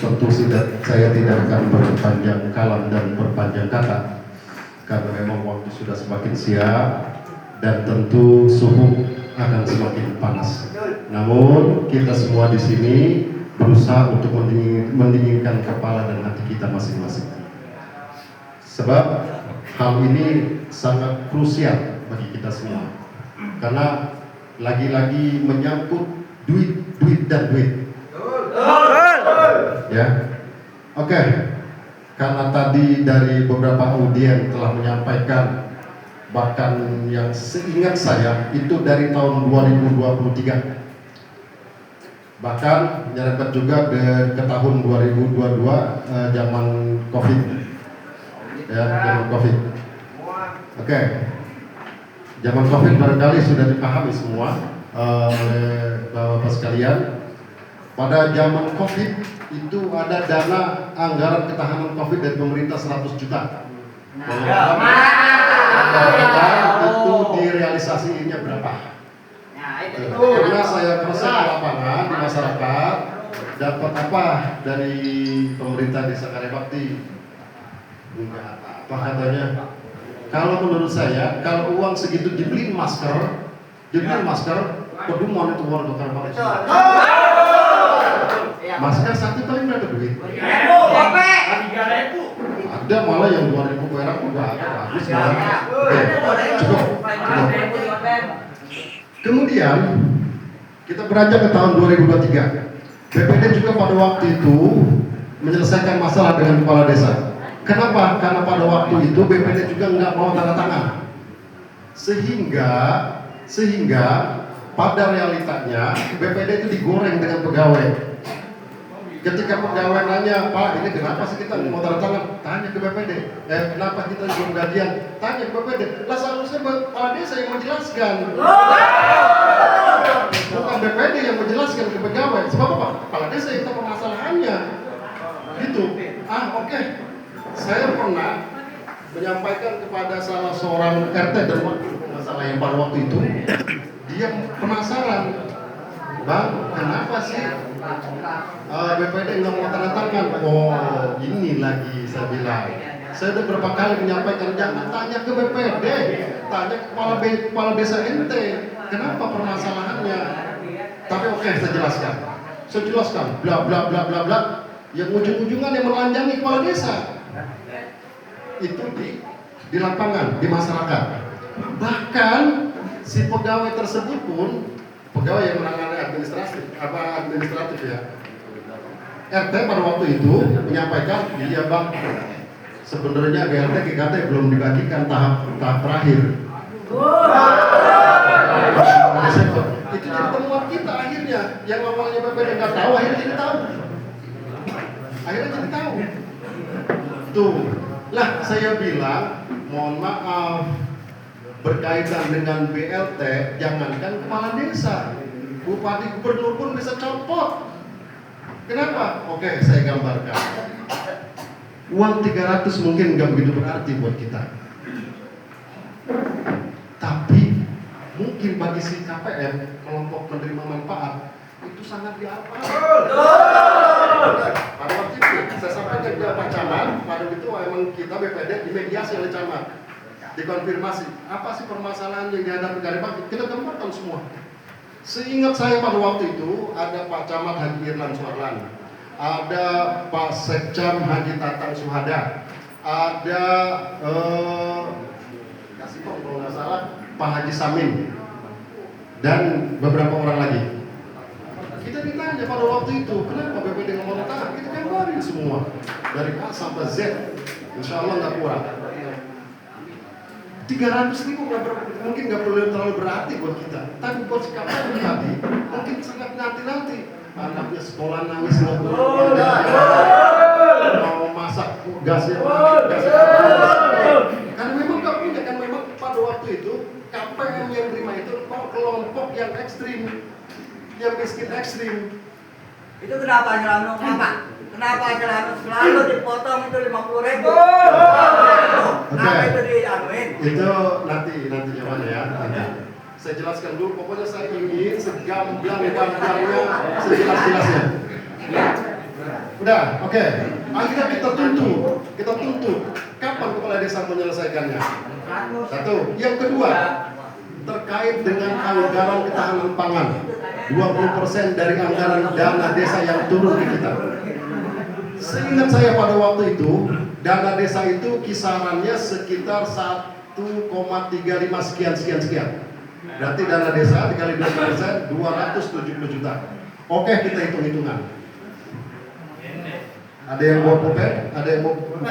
tentu saya tidak akan berpanjang kalam dan berpanjang kata karena memang waktu sudah semakin siang dan tentu suhu akan semakin panas. Namun kita semua di sini berusaha untuk mendinginkan kepala dan hati kita masing-masing. Sebab hal ini sangat krusial bagi kita semua. Karena lagi-lagi menyangkut duit dan duit. Ya, oke. Karena tadi dari beberapa audien telah menyampaikan, bahkan yang seingat saya itu dari tahun 2023, bahkan nyerempet juga ke tahun 2022 zaman COVID, ya, zaman COVID. Oke, zaman COVID barangkali sudah dipahami semua oleh bapak-bapak sekalian. Pada zaman COVID itu ada dana anggaran ketahanan COVID dari pemerintah 100 juta. Itu direalisasinya berapa? Karena saya proses ke lapangan di masyarakat, dapat apa dari pemerintah Desa Karyabakti? Enggak apa katanya. Kalau menurut saya, kalau uang segitu dibeli masker, peduman itu warga Karyabakti. Masker satu paling berapa duit? 3.000. Ada malah yang 2.000 perak juga ada. Habis malah. Cukup. Kemudian kita beranjak ke tahun 2023. BPD juga pada waktu itu menyelesaikan masalah dengan kepala desa. Kenapa? Karena pada waktu itu BPD juga nggak mau tanda tangan. Sehingga pada realitanya BPD itu digoreng dengan pegawai. Ketika pegawai nanya, Pak, ini kenapa sih kita mau tanda tangan? Tanya ke BPD. Kenapa kita belum gajian? Tanya ke BPD. Lah seharusnya kepala desa yang menjelaskan. Bukan BPD yang menjelaskan ke pegawai. Sebab apa? Kepala desa yang tahu permasalahannya. Gitu. Oke. Saya pernah menyampaikan kepada salah seorang RT dan wakil masalah yang pada waktu itu, dia penasaran, Bang, kenapa sih BPD nggak mau tanda tangan? Oh, ini lagi saya bilang. Saya udah berapa kali menyampaikan, jangan tanya ke BPD, tanya ke kepala desa ente, kenapa permasalahannya? Tapi oke, saya jelaskan, bla bla bla bla bla, yang ujung-ujungan yang menelanjangi kepala desa itu di lapangan, di masyarakat. Bahkan si pegawai tersebut pun pegawai yang menangani administratif ya. RT pada waktu itu menyampaikan, iya Bang, sebenarnya BLT GKT belum dibagikan tahap terakhir. Itu jadi temuan kita akhirnya, yang awalnya BPD nggak tahu, akhirnya jadi tahu. Tuh, lah saya bilang, mohon maaf, berkaitan dengan BLT, jangankan kepala desa, bupati gubernur pun bisa copot. Kenapa? Oke, saya gambarkan. Uang 300 mungkin nggak begitu berarti buat kita. Tapi mungkin bagi si KPM, kelompok penerima manfaat, itu sangat diapa. Pada waktu itu, saya sampaikan ke Pak Camat, pada itu memang kita BPD dimediasi oleh Camat. Dikonfirmasi, apa sih permasalahan yang dihadapi Karyabakti? Kita tempatkan semua. Seingat saya pada waktu itu ada Pak Camat Haji Irlan Suharlan, ada Pak Sekcam Haji Tatang Suhada, ada kalau nggak salah Pak Haji Samin, dan beberapa orang lagi. Kita ditanya pada waktu itu, kenapa BPD nggak mau tanda tangan? Kita gambarin semua dari A sampai Z, insya Allah nggak kurang. 300.000 mungkin nggak perlu terlalu berarti buat kita, tapi buat si KPM tadi mungkin sangat nanti anaknya sekolah nangis mau masak gasnya karena memang nggak punya, kan memang pada waktu itu KPM yang terima itu kelompok yang ekstrim, yang miskin ekstrim. Itu kenapa nyelama Pak? Kenapa celana selalu dipotong itu 50.000? Kenapa itu dianuin? Itu nanti jawabannya ya. Saya jelaskan dulu. Pokoknya saya ingin segamblang-gamblangnya, sejelas-jelasnya. Udah, oke. Akhirnya kita tuntut. Kapan kepala desa menyelesaikannya? Satu. Yang kedua, terkait dengan anggaran ketahanan pangan. 20% dari anggaran dana desa yang turun ke kita. Seingat saya pada waktu itu, dana desa itu kisarannya sekitar 1,35 sekian. Berarti dana desa dikali 20%, 270 juta. Oke, kita hitung-hitungan. Ada yang bawa pulpen? Ada yang bawa buku?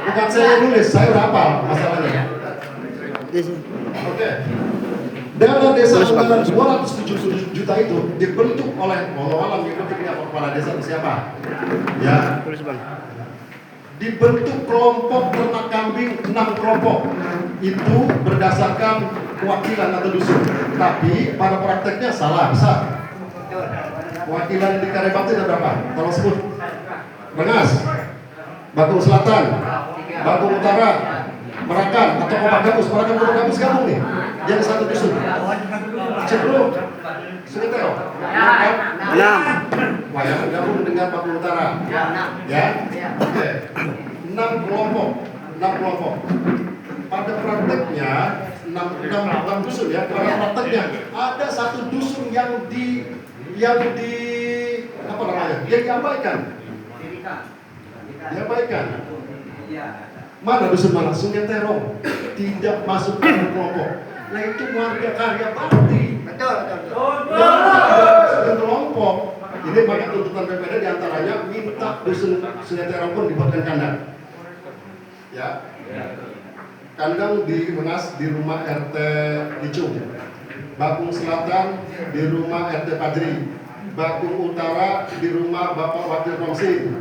Bukan saya yang nulis, saya udah hafal masalahnya. Oke. Dana desa anggaran 270 juta itu dibentuk oleh alam yang bentuknya kepala desa siapa? Ya. Dibentuk kelompok ternak kambing 6 kelompok. Itu berdasarkan kewakilan atau dusun. Tapi pada prakteknya salah besar. Kewakilan di Karebakti ada berapa? Tolong sebut. Rengas, Batu Selatan, Batu Utara, Merakan atau Opak Gabus. Merakan Opak Gabus gabung nih. Jadi satu dusun. Cebruk, Sungai Terong. 6. Wayang gabung dengan Batu Utara. Ya. Oke. 6 kelompok. Pada prakteknya 6 dusun ya. Pada prakteknya ada satu dusun yang diabaikan. Mana dusun mana? Sungai Terong tidak masuk ke kelompok. Nah itu warga karya bakti. Betul. Kelompok. Jadi banyak tuntutan PPD diantaranya minta dusun Sungai Terong pun dibuatkan kandang. Ya. Kandang di Rengas di rumah RT Licung. Bakung Selatan di rumah RT Padri. Bakung Utara di rumah Bapak Wakil Komsi.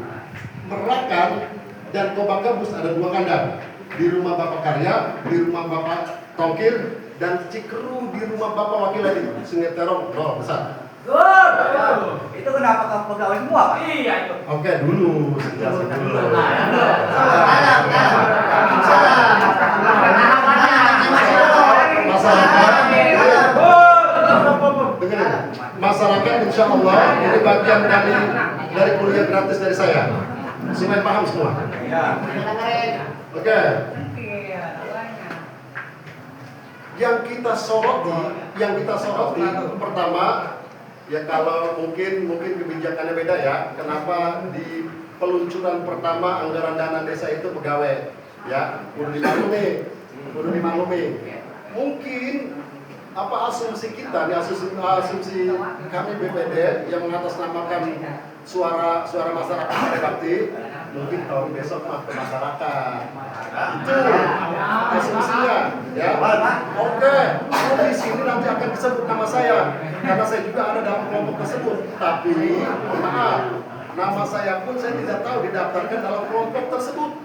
Merakan dan Kobak Gabus ada 2 kandang. Di rumah Bapak Karya, di rumah Bapak Tongkir, dan Cikru di rumah Bapak Wakil Adi. Sungai Terong, besar. Itu kenapa kamu pegawai semua, Pak? Iya itu. Oke, dulu. Masyarakat insya Allah ini bagian dari kuliah gratis dari saya. Supaya paham semua. Oke. Yang kita soroti pertama ya kalau mungkin kebijakannya beda ya. Kenapa di peluncuran pertama anggaran dana desa itu pegawai ya kudu dimaklumi. Mungkin apa asumsi kita, asumsi kami BPD yang mengatasnamakan suara masyarakat pada bakti, mungkin tahun besok mah ke masyarakat. Itu asumsinya, ya. Oke, di sini nanti akan disebut nama saya, karena saya juga ada dalam kelompok tersebut. Tapi, maaf, nama saya pun saya tidak tahu didaftarkan dalam kelompok tersebut.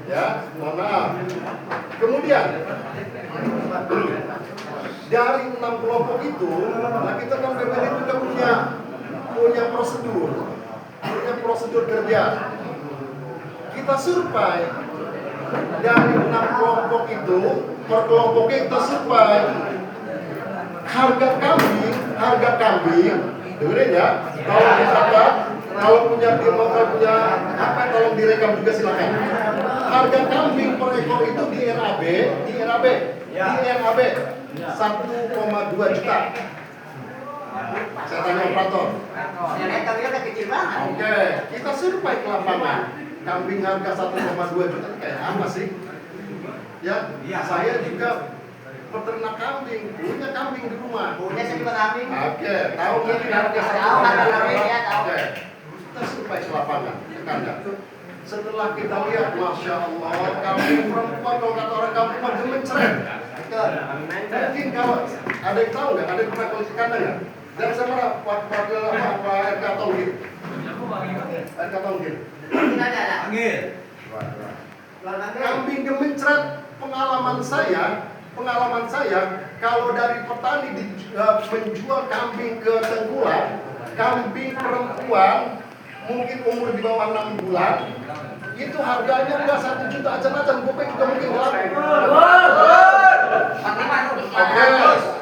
Ya, mohon maaf. Kemudian dari 6 kelompok itu, nah kita kan BPD juga punya prosedur kerja. Kita survei dari 6 kelompok itu, per kelompoknya kita survei harga kambing, dengerin ya, tolong dicatat, kalau punya apa, tolong direkam juga silakan. Harga kambing per ekor itu di RAB 1,2 juta. Saya tanya operator. Oke, kita survei ke lapangan. Kambing harga 1,2 juta kayak apa sih? Ya, saya juga peternak kambing, punya kambing di rumah. Punya juga kambing. Oke, tahu nggak harga Tahu, harga kambing, ya, tahu. Oke, kita survei ke lapangan, ke kandang. Setelah kita lihat, masya Allah, kambing perempuan kalau kata orang kampung mah gemencret. Mungkin kalau ada yang tahu nggak, ada yang pernah ke kandang nggak? Dan sama wakil apa RK Tonggir. RK Tonggir. Kambing gemencret, pengalaman saya kalau dari petani menjual kambing ke tengkulak, kambing perempuan mungkin umur di bawah 6 bulan Itu harganya udah 1 juta acan-acan, gopek juga mungkin laku.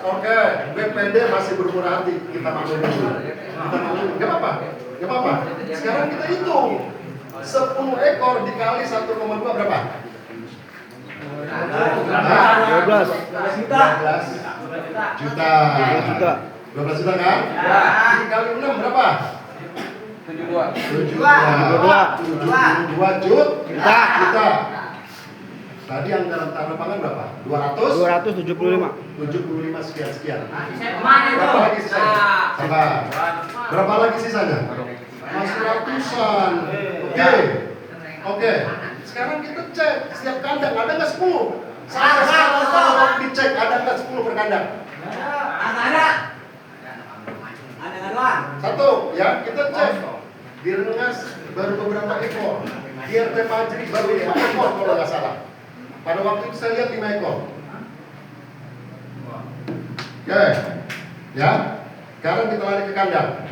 Oke, BPD masih bermurah hati, kita maklum dulu. Gak apa-apa. Sekarang kita hitung 10 ekor dikali 1,2 berapa? 12 juta. 12 juta kan? Dikali 6 berapa? 72 juta. Tadi anggaran tanah pangan berapa? 275 sekian. Berapa lagi sisanya? Sabar. Berapa lagi sisanya? Masih ratusan. Oke. Sekarang kita cek setiap kandang ada nggak 10? Saya dicek ada nggak 10 per kandang? Ada doang. 1 ya, kita cek. Di Rengas baru beberapa ekor. Di RT Majri baru 5 ekor kalau nggak salah. Pada waktu itu saya lihat 5 ekor. Oke, ya. Sekarang kita lari ke kandang.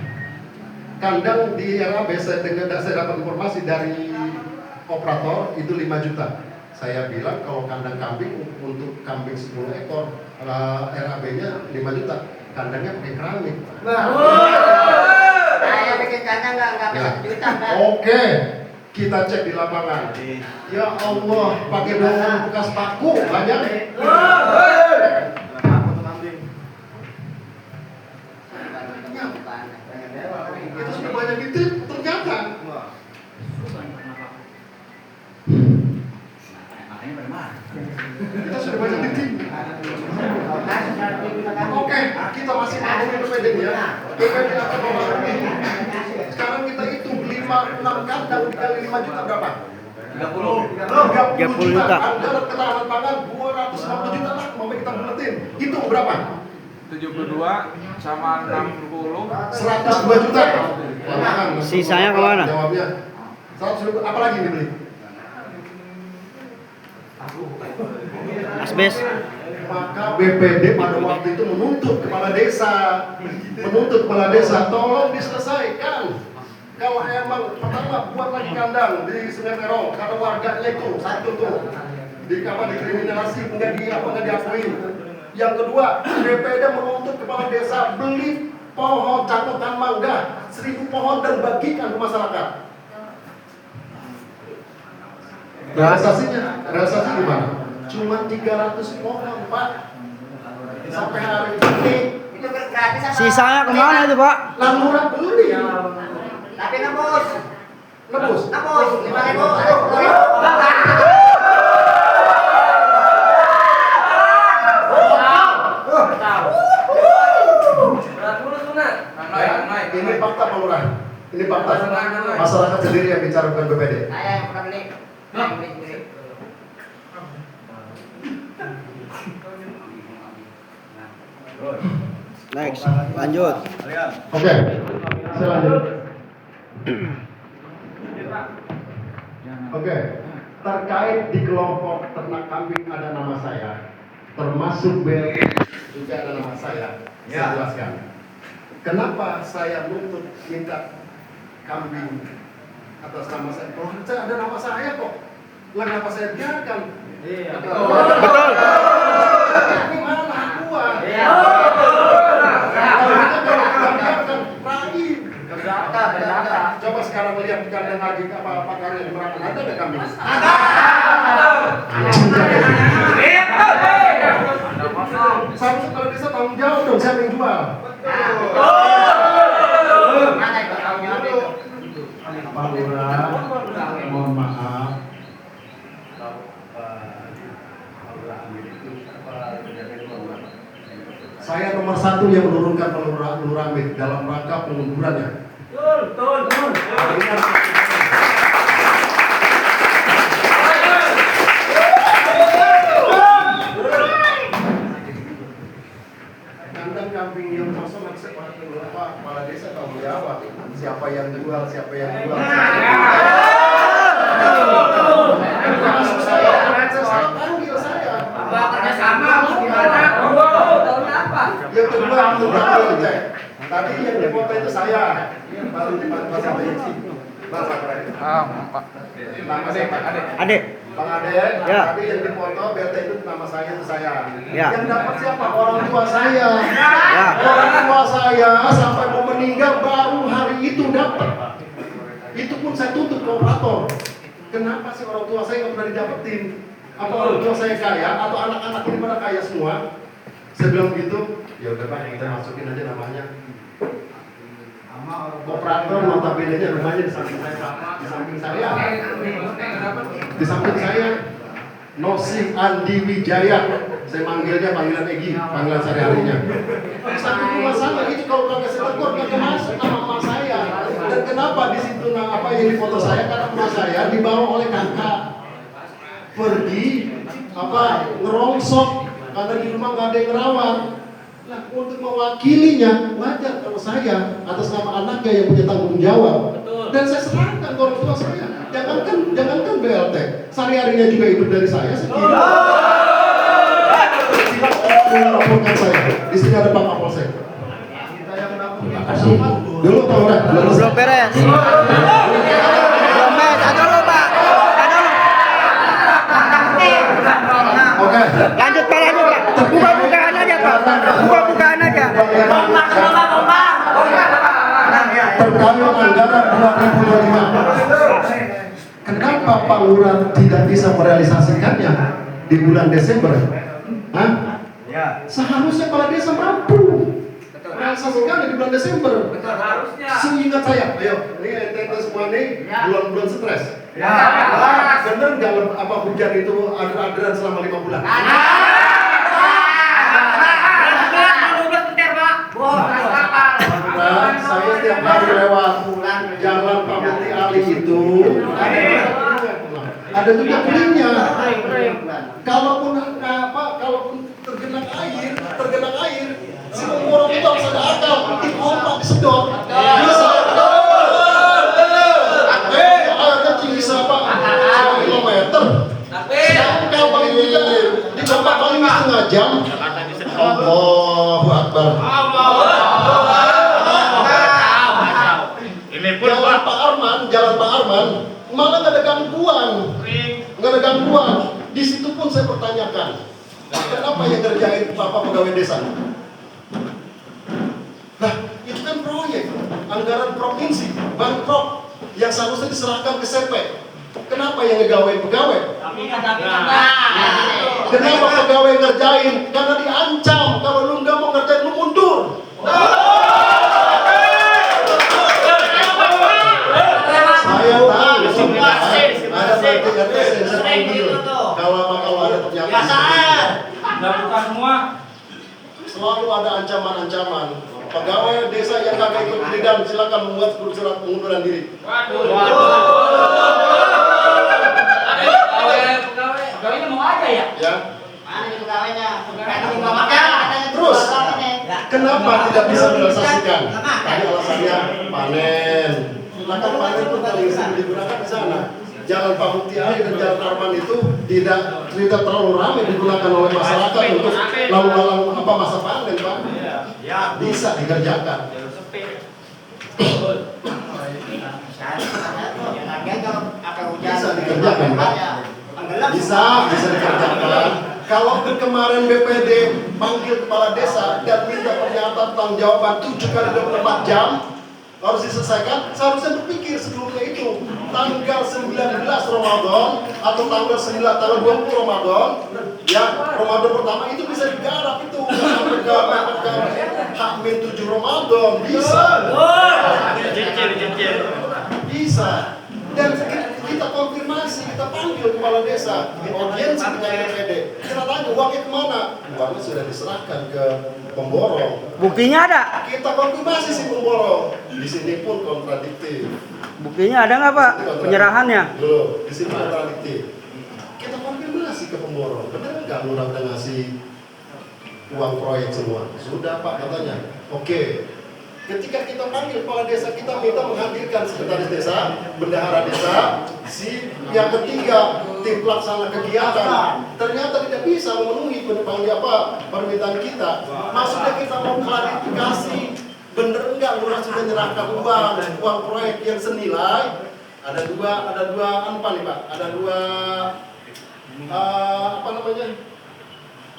Kandang di RAB saya dapat informasi dari operator itu 5 juta. Saya bilang kalau kandang kambing untuk kambing 10 ekor RAB-nya 5 juta. Kandangnya pakai keramik. Saya bikin kandang nggak bisa juta. Oke. Kita cek di lapangan. Ya Allah, pakai dongan bekas paku banyak. Itu sudah banyak ditip ternyata. Kita sudah banyak ditip. Oke, kita masih mau BPD ya. BPD apa ini? Sekarang kita hitung 5-6 kandang dikali 5 juta berapa? 30 juta. Anggaran ketahanan pangan 250 juta lah, mau kita buletin. Hitung berapa? 72 sama 60 102 juta. Sisanya kemana? Jawabnya 102. Apa lagi dibeli? Asbes. Maka BPD pada waktu itu menuntut kepala desa, tolong diselesaikan. Kalau emang pertama buat lagi kandang di Sungai Terong, karena warganya itu satu tuh dikriminalisasi, nggak diakui. Yang kedua, BPD menuntut kepala desa beli pohon catatan mangga 1000 pohon dan bagikan ke masyarakat. Realisasi gimana? Cuma 300 pohon, Pak. Sampai hari ini. Itu gratis apa? Sisanya kemana itu, Pak? Lurah beli. Tapi nebus. 5.000. Ayo. Ini fakta Pak Lurah. Ini fakta. Masyarakat sendiri yang bicara bukan BPD. Saya yang pernah beli. Next, lanjut. Oke, saya lanjut. Oke, terkait di kelompok ternak kambing ada nama saya, termasuk BLI juga ada nama saya. Saya jelaskan. Kenapa saya menuntut minta kambing atas nama saya? Kalau saya ada nama saya kok, lah kenapa saya biarkan? Betul. Ini mana hak gua? Coba sekarang lihat di kandang lagi apa karya di Merangan ada nggak kambing? Saya kalau bisa tanggung jawab dong, siapa yang jual? Mana itu tanggung jawab itu? Pak Lurah, mohon maaf. Saya nomor 1 yang menurunkan peluru dalam rangka pengundurannya. Betul. Kandang kambing yang kosong kepala desa tahu jawab. Siapa yang jual? Sama. Gimana? Tahun apa? Yang kedua untuk cek. Tadi yang dipoto itu saya. Baru dibantu sama Yesi. Adik. Bang Ade, Ya. tadi yang dipoto BLT itu nama saya itu saya. Ya. Yang dapat siapa? Orang tua saya. Ya. Orang tua saya sampai mau meninggal baru hari itu dapat. Itu pun saya tutup ke operator. Kenapa sih orang tua saya nggak pernah didapetin? Apa orang tua saya kaya atau anak-anak ini pada kaya semua? Saya bilang begitu. Ya udah Pak, kita masukin aja namanya. Operator notabene-nya rumahnya di samping saya, Pak. Di samping saya. Di samping saya. Nosi Andi Wijaya. Saya manggilnya panggilan Egi, panggilan sehari-harinya. Di samping rumah saya itu kalau kagak saya tegur kagak masuk nama emak saya. Dan kenapa di situ apa yang di foto saya karena emak saya dibawa oleh kakak pergi ngerongsok karena di rumah nggak ada yang ngerawat. Nah, untuk mewakilinya wajar kalau saya atas nama anaknya yang punya tanggung jawab. Dan saya serahkan ke orang tua saya. Jangankan BLT, sehari-harinya juga hidup dari saya segini. Melaporkan saya. Di sini ada Pak Kapolsek. Dulu tahu kan? Belum beres. Belum beres. Ada lo Pak. Ada lo. Oke. Lanjut Pak, lanjut Pak. Buka-bukaan aja Pak. Buka-bukaan aja. Terkait anggaran 2025. Kenapa Pak Lurah tidak bisa merealisasikannya di bulan Desember? Hah? Seharusnya kepala desa mampu merealisasikannya di bulan Desember. Seingat saya, ayo, ini ente semua nih bulan-bulan stres. Bener nggak apa hujan itu ada selama 5 bulan? Saya setiap hari lewat jalan Pamukti Ali itu ada juga keringnya. Kalaupun tergenang air, si pemborong itu harus ada akal, dipompa, disedot. Bisa. Air kencing bisa Pak 1 kilometer. Akal paling tidak dipompa paling setengah jam. Allahu Akbar. Jalan Pak Arman, malah nggak ada gangguan, Di situ pun saya pertanyakan, kenapa yang kerjain Bapak pegawai desa? Nah, itu kan proyek, anggaran provinsi, Banprop, yang seharusnya diserahkan ke CP. Kenapa yang ngegawain pegawai? Kenapa pegawai ngerjain? Karena diancam, kalau lu nggak mau ngerjain lu mundur. Kalau ada pernyataan selalu ada ancaman-ancaman. Pegawai desa yang kagak ikut sidang silakan membuat surat pengunduran diri. Pegawainya mau aja ya? Ya. Mana nih pegawainya? Terus kenapa tidak bisa direalisasikan? Tadi alasannya panen. Lahan panen itu paling sering digunakan di sana. Jalan Pamukti Ali dan Jalan Arman itu tidak terlalu ramai digunakan oleh masyarakat untuk lalu lalang masa panen, Pak. Bisa dikerjakan. Bisa dikerjakan, Pak. Bisa dikerjakan. Kalau kemarin BPD panggil kepala desa dan minta pernyataan tanggung jawaban 7 kali 24 jam harus diselesaikan, seharusnya berpikir sebelumnya itu tanggal 19 Ramadan atau tanggal 20 Ramadan, ya Ramadan pertama itu bisa digarap itu sampai ke H-7 Ramadan bisa. Dan kita konfirmasi, kita panggil kepala desa di audiensi dengan DPD. Kita tanya uangnya kemana? Uangnya sudah diserahkan ke pemborong. Buktinya ada? Kita konfirmasi si pemborong. Di sini pun kontradiktif. Buktinya ada nggak Pak? Penyerahannya? Belum, di sini kontradiktif. Kita konfirmasi ke pemborong. Benar nggak Lurah udah ngasih uang proyek semua? Sudah Pak katanya. Oke. Ketika kita panggil kepala desa, kita minta menghadirkan sekretaris desa, bendahara desa, si yang ketiga tim pelaksana kegiatan. Ternyata tidak bisa memenuhi permintaan kita. Maksudnya kita mau klarifikasi, bener enggak Lurah sudah menyerahkan uang proyek yang senilai Ada dua apa nih Pak? Ada dua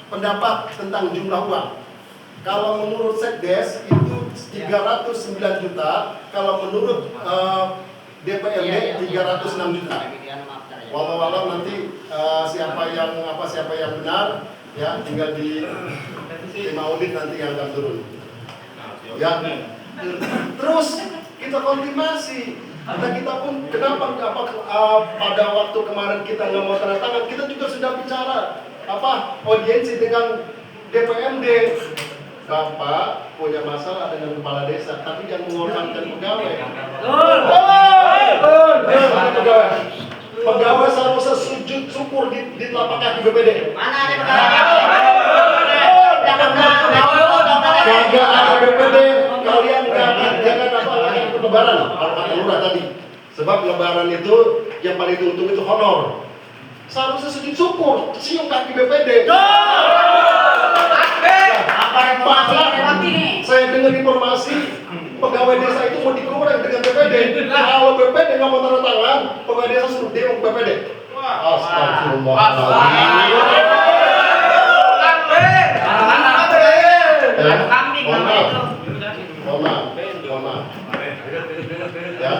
pendapat tentang jumlah uang. Kalau menurut Sekdes itu 309 juta, kalau menurut DPRD 306 juta. Walau nanti siapa yang benar ya tinggal di tim audit nanti yang akan turun. Ya. Terus kita konfirmasi. Kita pun kenapa pada waktu kemarin kita nggak mau tanda tangan, kita juga sudah bicara audiensi dengan DPMD. Bapak punya masalah dengan kepala desa, tapi jangan mengorbankan pegawai. Pegawai seharusnya sujud syukur di telapak kaki BPD. Mana ada pegawai? Kagak ada BPD, kalian jangan lebaran, kalau kata lurah tadi. Sebab lebaran itu yang paling diuntung itu honor. Seharusnya sujud syukur, cium kaki BPD. Saya dengar informasi pegawai desa itu mau digoreng dengan BPD. Kalau BPD nggak mau tanda tangan, pegawai desa suruh demo ke BPD. Ya.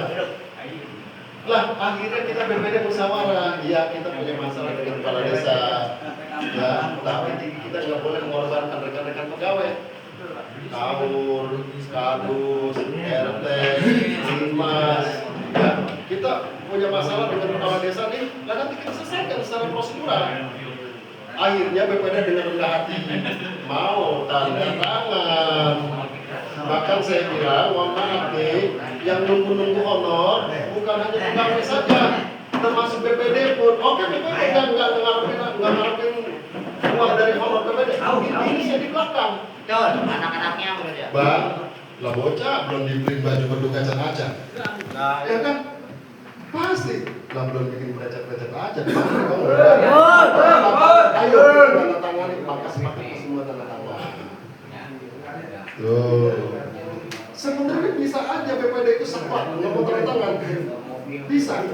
Lah akhirnya kita BPD musyawarah, iya kita punya masalah dengan kepala desa, ya, tapi kita nggak boleh mengorbankan rekan-rekan pegawai. Kaur, kadus, RT, Limas, ya, kita punya masalah dengan kepala desa nih, lah nanti kita selesaikan secara prosedural. Akhirnya BPD dengan rendah hati mau tanda tangan. Bahkan saya bilang, mohon maaf nih, yang nunggu-nunggu honor bukan hanya pegawai saja, termasuk BPD pun. Oke, BPD nggak ngarepin uang dari honor BPD. Ini yang di belakang. Betul, anak-anaknya menurut ya. Bang, lah bocah belum dibeliin baju berduka-duka. Ya kan? Pasti. Lah belum bikin becak-becak aja. Ayo kita tanda tangani, pakai semua tanda tangan. Tuh. Sebenarnya bisa aja BPD itu sepat nggak mau tanda tangan. Bisa.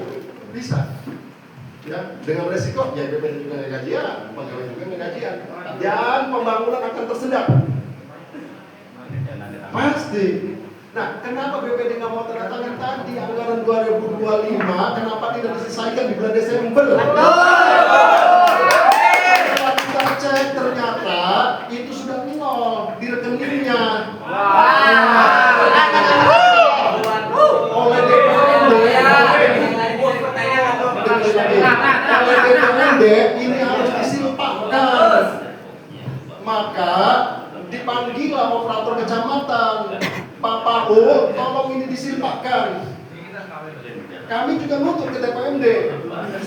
Ya, dengan resiko ya BPD juga nggak gajian, pegawai juga nggak gajian, dan pembangunan akan tersendat. Pasti. Nah, kenapa BPD nggak mau tanda tangan tadi anggaran 2025? Kenapa tidak diselesaikan di bulan Desember? Setelah kita cek ternyata itu sudah nol di rekeningnya. Oleh DPRD ini harus disimpangkan. Maka dipanggillah operator kecamatan, Pak Pau, tolong ini disimpangkan. Kami juga nuntut ke DPMD.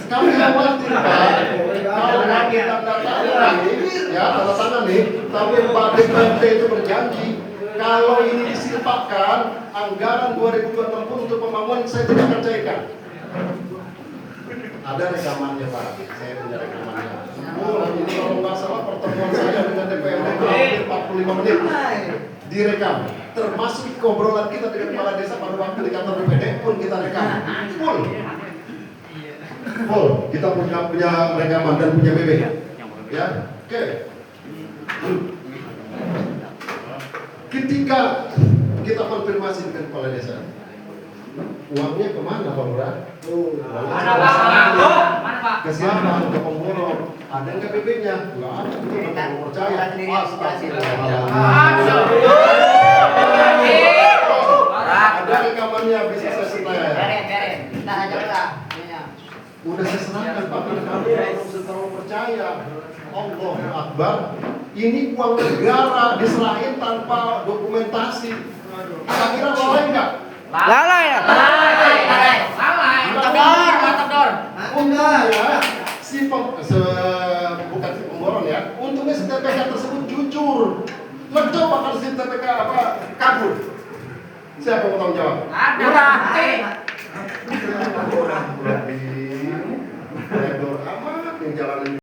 Kami khawatir Pak, kalau kami tanda tangan nih, tapi Pak DPMD itu berjanji kalau ini disimpangkan, anggaran 2026 pun untuk pembangunan saya tidak akan cairkan. Ada rekamannya Pak, saya punya rekamannya. Ini kalau nggak salah pertemuan saya dengan DPRD itu hampir 45 menit direkam. Termasuk obrolan kita dengan kepala desa pada waktu di kantor BPD pun kita rekam. Full. Kita punya rekaman dan punya BB. Ya, oke. Ketika kita konfirmasi dengan kepala desa, uangnya kemana Pak Lurah? Mana Pak? Ke siapa? Ke pemborong. Ada nggak BB-nya? Nggak ada. Itu nggak percaya. Ada rekamannya bisa saya setel. Kita aja Pak. Udah saya serahkan Pak, kami belum terlalu percaya. Allah Akbar. Ini uang negara diserahin tanpa dokumentasi. Kira-kira lalai nggak? Lalai ya? Lalai. Mantap dor. Untungnya bukan si pemborong ya. Untungnya si TPK tersebut jujur. Coba kalau si TPK kabur. Siapa yang mau tanggung jawab? Ada. Kurang lebih. Amat yang jalanin